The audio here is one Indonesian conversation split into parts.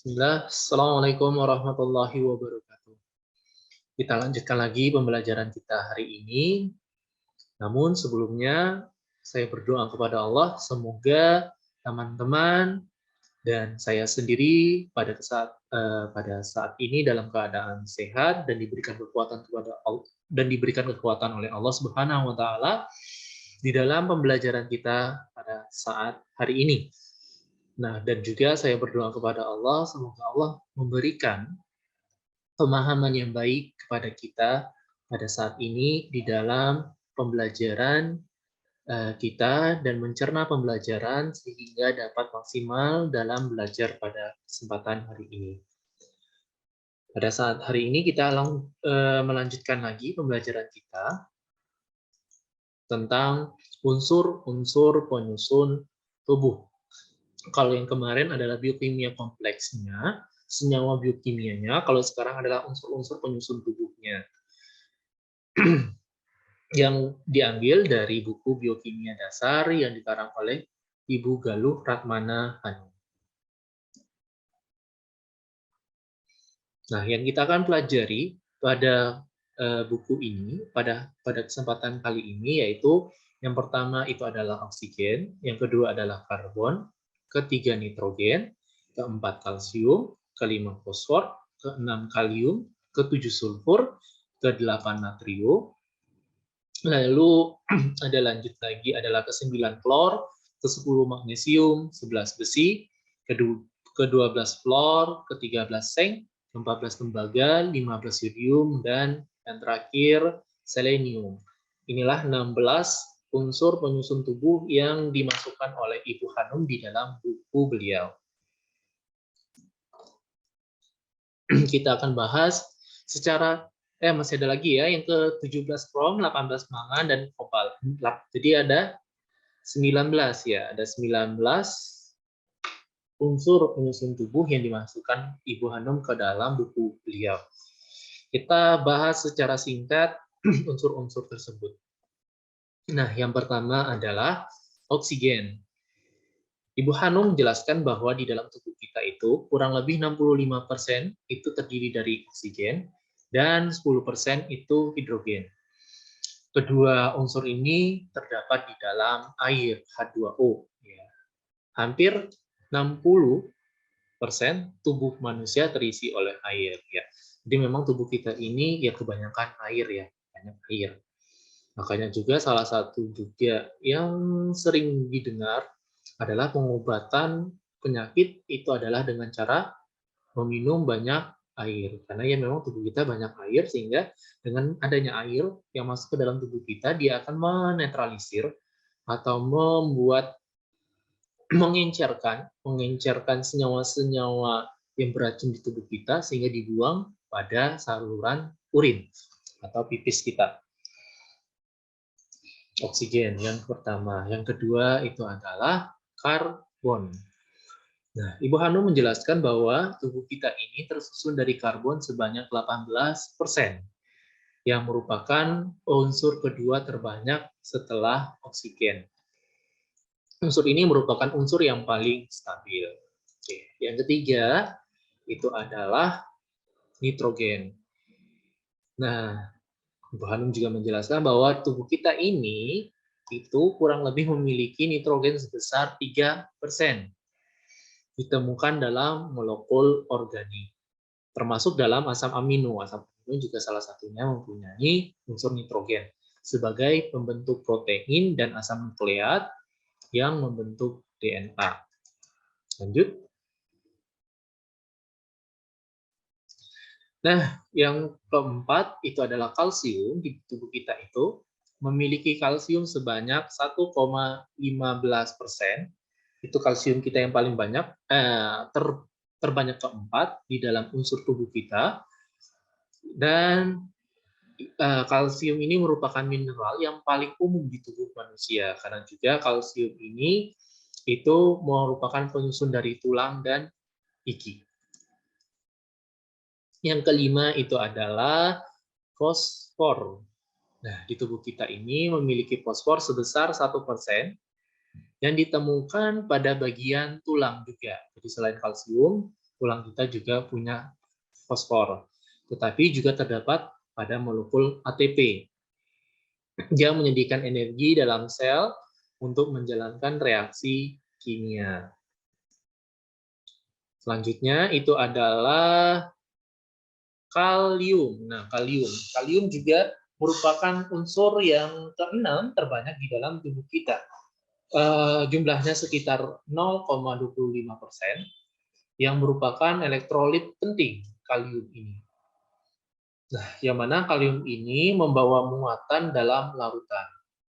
Bismillah, Assalamualaikum warahmatullahi wabarakatuh. Kita lanjutkan lagi pembelajaran kita hari ini. Namun sebelumnya, saya berdoa kepada Allah, semoga teman-teman dan saya sendiri pada saat ini dalam keadaan sehat dan diberikan kekuatan kepada Allah, dan diberikan kekuatan oleh Allah Subhanahu wa taala di dalam pembelajaran kita pada saat hari ini. Nah, dan juga saya berdoa kepada Allah, semoga Allah memberikan pemahaman yang baik kepada kita pada saat ini di dalam pembelajaran kita dan mencerna pembelajaran sehingga dapat maksimal dalam belajar pada kesempatan hari ini. Pada saat hari ini kita melanjutkan lagi pembelajaran kita tentang unsur-unsur penyusun tubuh. Kalau yang kemarin adalah biokimia kompleksnya, senyawa biokimianya, kalau sekarang adalah unsur-unsur penyusun tubuhnya. Yang diambil dari buku Biokimia Dasar yang dikarang oleh Ibu Galuh Ratmana Hanum. Nah, yang kita akan pelajari pada buku ini, pada kesempatan kali ini, yaitu yang pertama itu adalah oksigen, yang kedua adalah karbon, ketiga nitrogen, keempat kalsium, kelima fosfor, keenam kalium, ketujuh sulfur, kedelapan natrium, lalu ada lanjut lagi adalah ke-9 klor, ke-10 magnesium, 11 besi, ke-12 fluor, ke-13 seng, ke-14 tembaga, 15 yodium, dan yang terakhir selenium. Inilah 16 unsur penyusun tubuh yang dimasukkan oleh Ibu Hanum di dalam buku beliau. Kita akan bahas secara masih ada lagi ya, yang ke-17 krom, 18 mangan, dan kopal. Jadi ada 19 ya, ada 19 unsur penyusun tubuh yang dimasukkan Ibu Hanum ke dalam buku beliau. Kita bahas secara singkat unsur-unsur tersebut. Nah, yang pertama adalah oksigen. Ibu Hanum menjelaskan bahwa di dalam tubuh kita itu kurang lebih 65% itu terdiri dari oksigen, dan 10% itu hidrogen. Kedua unsur ini terdapat di dalam air H2O. Ya. Hampir 60% tubuh manusia terisi oleh air. Ya. Jadi memang tubuh kita ini ya kebanyakan air ya, banyak air. Makanya juga salah satu juga yang sering didengar adalah pengobatan penyakit itu adalah dengan cara meminum banyak air. Karena ya memang tubuh kita banyak air, sehingga dengan adanya air yang masuk ke dalam tubuh kita, dia akan menetralisir atau mengencerkan senyawa-senyawa yang beracun di tubuh kita sehingga dibuang pada saluran urin atau pipis kita. Oksigen yang pertama. Yang kedua itu adalah karbon. Nah, Ibu Hanum menjelaskan bahwa tubuh kita ini tersusun dari karbon sebanyak 18%, yang merupakan unsur kedua terbanyak setelah oksigen. Unsur ini merupakan unsur yang paling stabil. Oke. Yang ketiga, itu adalah nitrogen. Nah, Ibu Hanum juga menjelaskan bahwa tubuh kita ini itu kurang lebih memiliki nitrogen sebesar 3%. Ditemukan dalam molekul organik, termasuk dalam asam amino. Asam amino juga salah satunya mempunyai unsur nitrogen sebagai pembentuk protein dan asam nukleat yang membentuk DNA. Lanjut. Nah, yang keempat itu adalah kalsium. Di tubuh kita itu memiliki kalsium sebanyak 1,15%. Itu kalsium kita yang paling banyak, terbanyak keempat di dalam unsur tubuh kita. Dan kalsium ini merupakan mineral yang paling umum di tubuh manusia, karena juga kalsium ini itu merupakan penyusun dari tulang dan gigi. Yang kelima itu adalah fosfor. Nah, di tubuh kita ini memiliki fosfor sebesar 1%, yang ditemukan pada bagian tulang juga. Jadi selain kalsium, tulang kita juga punya fosfor. Tetapi juga terdapat pada molekul ATP. Dia menyediakan energi dalam sel untuk menjalankan reaksi kimia. Selanjutnya itu adalah kalium. Nah, kalium juga merupakan unsur yang keenam terbanyak di dalam tubuh kita. Jumlahnya sekitar 0,25%, yang merupakan elektrolit penting kalium ini. Nah, yang mana kalium ini membawa muatan dalam larutan.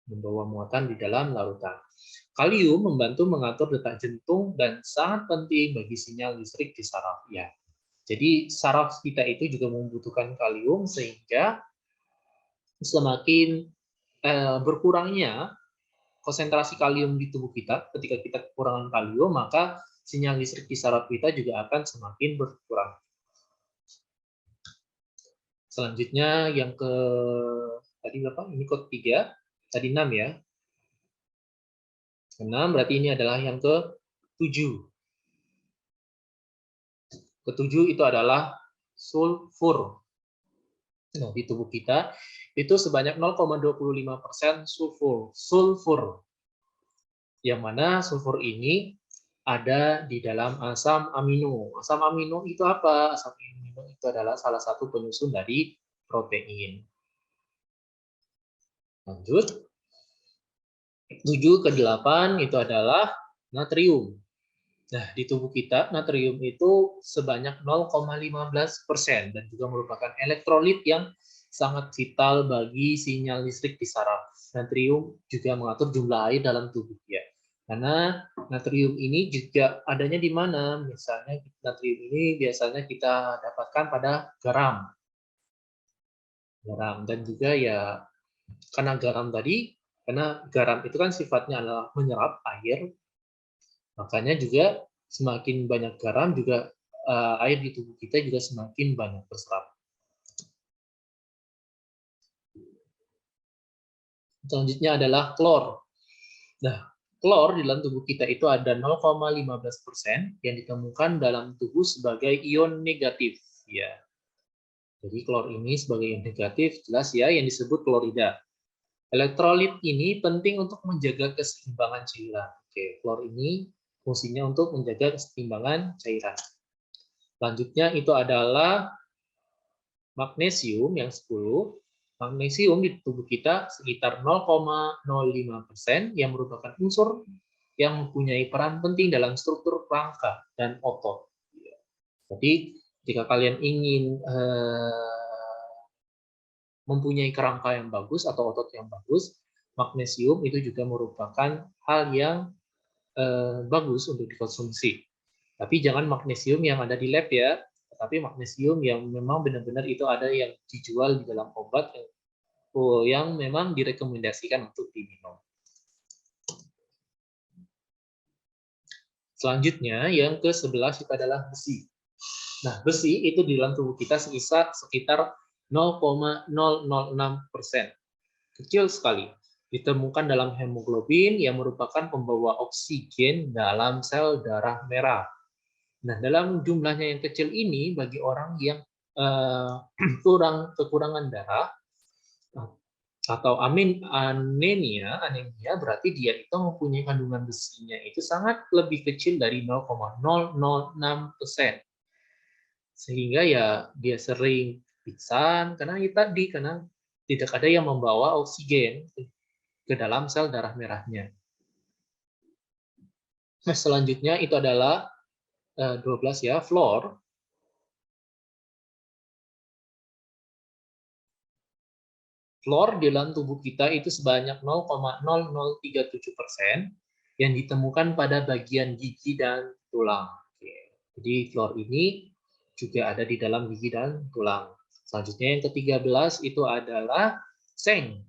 Di dalam larutan. Kalium membantu mengatur detak jantung dan sangat penting bagi sinyal listrik di saraf. Ya, jadi saraf kita itu juga membutuhkan kalium, sehingga semakin berkurangnya konsentrasi kalium di tubuh kita, ketika kita kekurangan kalium, maka sinyal listrik di saraf kita juga akan semakin berkurang. Selanjutnya yang ke tadi berapa? Ini kode 3, tadi 6 ya. 6 berarti ini adalah yang ke-7. Ke-7 itu adalah sulfur. Nah, di tubuh kita itu sebanyak 0,25% sulfur. Yang mana sulfur ini ada di dalam asam amino. Asam amino itu apa? Asam amino itu adalah salah satu penyusun dari protein. Lanjut. 7 ke 8 itu adalah natrium. Nah, di tubuh kita natrium itu sebanyak 0,15% dan juga merupakan elektrolit yang sangat vital bagi sinyal listrik di saraf. Natrium juga mengatur jumlah air dalam tubuh ya. Karena natrium ini juga adanya di mana? Misalnya natrium ini biasanya kita dapatkan pada garam. Garam dan juga ya karena garam itu kan sifatnya adalah menyerap air, makanya juga semakin banyak garam juga air di tubuh kita juga semakin banyak terserap. Selanjutnya adalah klor. Nah, klor di dalam tubuh kita itu ada 0,15% yang ditemukan dalam tubuh sebagai ion negatif. Ya, jadi klor ini sebagai ion negatif jelas ya, yang disebut klorida. Elektrolit ini penting untuk menjaga keseimbangan cairan. Oke, klor ini fungsinya untuk menjaga keseimbangan cairan. Selanjutnya itu adalah magnesium yang 10. Magnesium di tubuh kita sekitar 0,05% yang merupakan unsur yang mempunyai peran penting dalam struktur rangka dan otot. Jadi jika kalian ingin mempunyai kerangka yang bagus atau otot yang bagus, magnesium itu juga merupakan hal yang bagus untuk dikonsumsi. Tapi jangan magnesium yang ada di lab ya, tapi magnesium yang memang benar-benar itu ada yang dijual di dalam obat yang memang direkomendasikan untuk diminum. Selanjutnya yang ke-11 itu adalah besi. Nah, besi itu di dalam tubuh kita sekitar 0,006%. Kecil sekali. Ditemukan dalam hemoglobin yang merupakan pembawa oksigen dalam sel darah merah. Nah, dalam jumlahnya yang kecil ini, bagi orang yang kekurangan darah atau anemia berarti dia itu mempunyai kandungan besinya itu sangat lebih kecil dari 0,006%. Sehingga ya dia sering pingsan karena tidak ada yang membawa oksigen ke dalam sel darah merahnya. Nah, selanjutnya itu adalah 12 ya, fluor. Fluor di dalam tubuh kita itu sebanyak 0,0037% yang ditemukan pada bagian gigi dan tulang. Jadi fluor ini juga ada di dalam gigi dan tulang. Selanjutnya yang ke-13 itu adalah seng.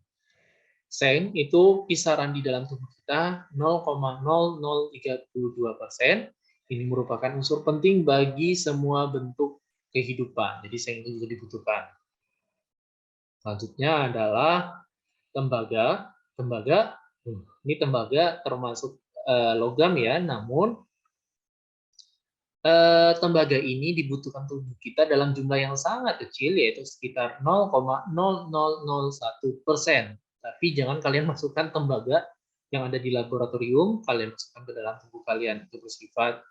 Seng itu kisaran di dalam tubuh kita 0,0032%. Ini merupakan unsur penting bagi semua bentuk kehidupan. Jadi seng itu juga dibutuhkan. Selanjutnya adalah tembaga. Ini tembaga termasuk logam ya, namun tembaga ini dibutuhkan tubuh kita dalam jumlah yang sangat kecil, yaitu sekitar 0,0001%. Tapi jangan kalian masukkan tembaga yang ada di laboratorium, kalian masukkan ke dalam tubuh kalian, itu bersifat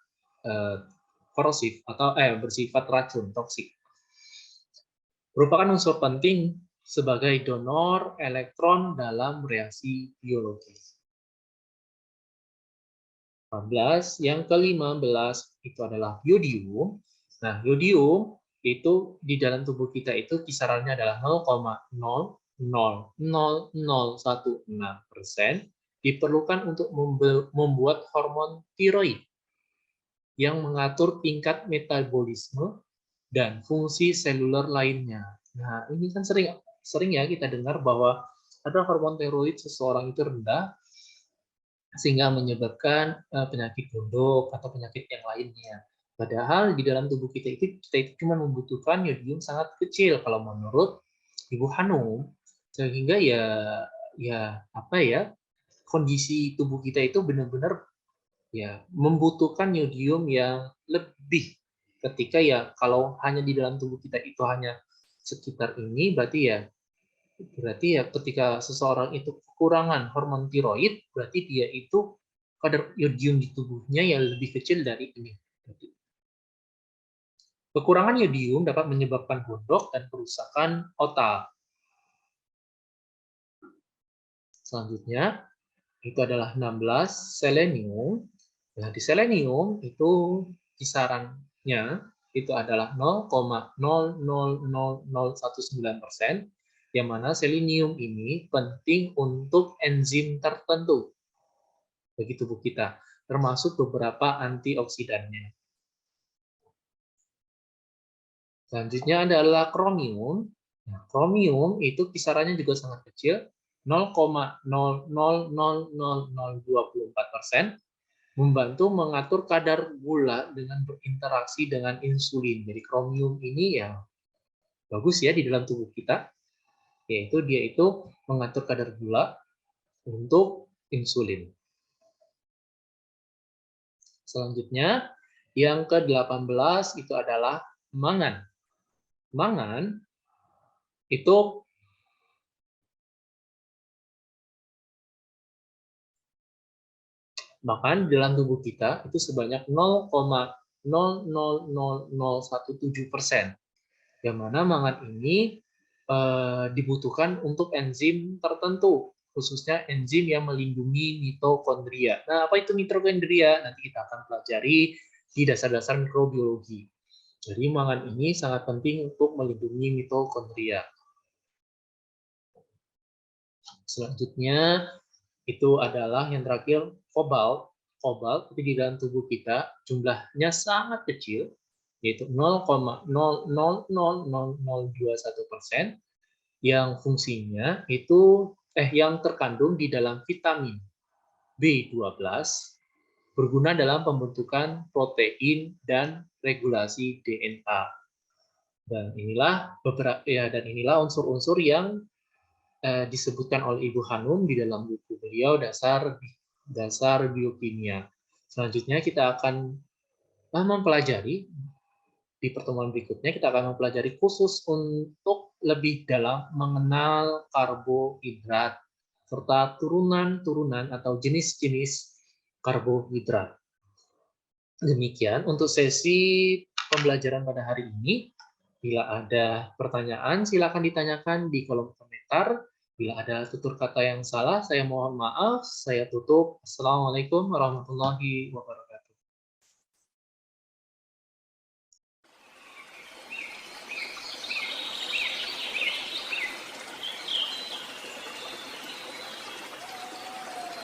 korosif atau bersifat racun, toksik. Merupakan unsur penting sebagai donor elektron dalam reaksi biologis. 14, yang ke-15 itu adalah yodium. Nah, yodium itu di dalam tubuh kita itu kisarannya adalah 0,000016%, diperlukan untuk membuat hormon tiroid yang mengatur tingkat metabolisme dan fungsi seluler lainnya. Nah, ini kan sering ya kita dengar bahwa ada hormon tiroid seseorang itu rendah, sehingga menyebabkan penyakit gondok atau penyakit yang lainnya. Padahal di dalam tubuh kita itu cuma membutuhkan yodium sangat kecil kalau menurut Ibu Hanum, sehingga ya apa ya, kondisi tubuh kita itu benar-benar ya membutuhkan yodium yang lebih. Ketika ya kalau hanya di dalam tubuh kita itu hanya sekitar ini, berarti ya ketika seseorang itu kekurangan hormon tiroid, berarti dia itu kadar yodium di tubuhnya yang lebih kecil dari ini. Kekurangan yodium dapat menyebabkan gondok dan kerusakan otak. Selanjutnya, itu adalah 16, selenium. Nah, di selenium itu kisarannya itu adalah 0,000019%, yang mana selenium ini penting untuk enzim tertentu bagi tubuh kita, termasuk beberapa antioksidannya. Selanjutnya adalah kromium. Nah, kromium itu kisarannya juga sangat kecil, 0,000024%, membantu mengatur kadar gula dengan berinteraksi dengan insulin. Jadi kromium ini ya bagus ya di dalam tubuh kita, yaitu dia itu mengatur kadar gula untuk insulin. Selanjutnya, yang ke-18 itu adalah mangan. Mangan itu makan di dalam tubuh kita itu sebanyak 0,000017%. Yang mana mangan ini dibutuhkan untuk enzim tertentu, khususnya enzim yang melindungi mitokondria. Nah, apa itu mitokondria? Nanti kita akan pelajari di dasar-dasar mikrobiologi. Jadi mangan ini sangat penting untuk melindungi mitokondria. Selanjutnya itu adalah yang terakhir kobalt. Kobalt itu di dalam tubuh kita jumlahnya sangat kecil, yaitu 0,000021%, yang fungsinya itu yang terkandung di dalam vitamin B12, berguna dalam pembentukan protein dan regulasi DNA. Dan inilah unsur-unsur yang disebutkan oleh Ibu Hanum di dalam buku beliau dasar biokimia. Selanjutnya kita akan mempelajari di pertemuan berikutnya, kita akan mempelajari khusus untuk lebih dalam mengenal karbohidrat serta turunan-turunan atau jenis-jenis karbohidrat. Demikian untuk sesi pembelajaran pada hari ini. Bila ada pertanyaan, silakan ditanyakan di kolom komentar. Bila ada tutur kata yang salah, saya mohon maaf. Saya tutup. Assalamualaikum warahmatullahi wabarakatuh.